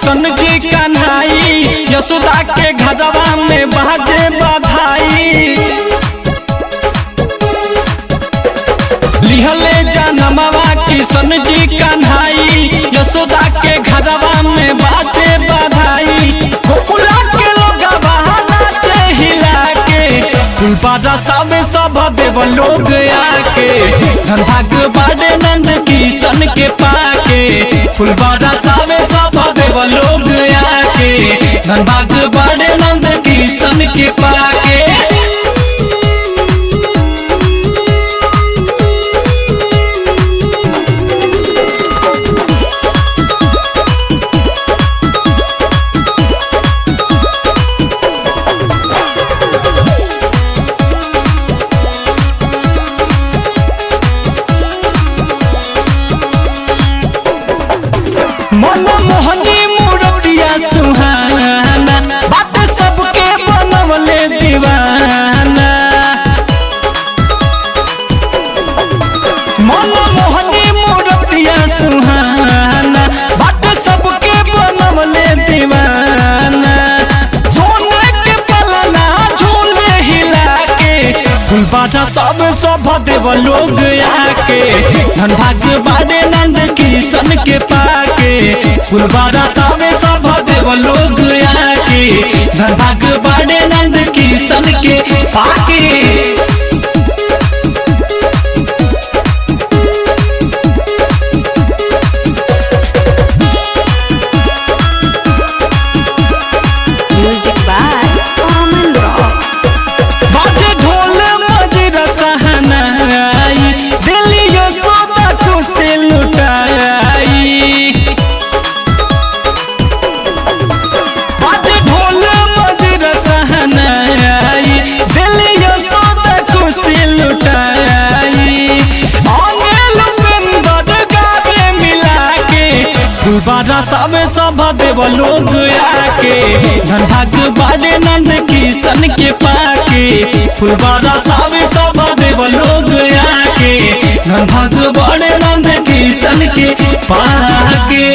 किशन जी कन्हाई, यशोदा के घरवा में बाजे बधाई। लिहले जनमवा किशन जी कन्हाई, यशोदा के घरवा में बाजे बधाई। गोकुला के लोगवा नाचे हिला के, फुलबारा सावे सब देव लोग आके, धन भाग बाड़े नंद किशन के पाके। फुलबारा सावे सब देव लोग आके, धन भाग बाड़े नंद किशन के पाके। मन मोहनी मूर्तिया सुहाना, बात सबके बनवले दीवाना। मन मोहनी मूर्तिया सुहाना, बात सबके बनवले दीवाना। सोने के पलना झूले हिला के, फुलबारा सब देव लोग आके, धन भाग बाड़े नंद किशन के पाके। फुलबारा सावे सब देव लोग आके, धन भाग बाड़े नंद किशन के पाके। Music by Aman Rock. बाजे ढोल मजीरा सहनाई, दिली यशोदा खुशी लुटाई। बाजे ढोल मजीरा सहनाई, दिली यशोदा खुशी लुटाई। अनिल बिंदर गावे मिला के, फुलबारा सावे सब देव लोग आके, धन भाग बाड़े नंद किशन के पाके। फुलबारा सावे सब देव लोग आके, धन भाग बाड़े नंद किशन के पाके।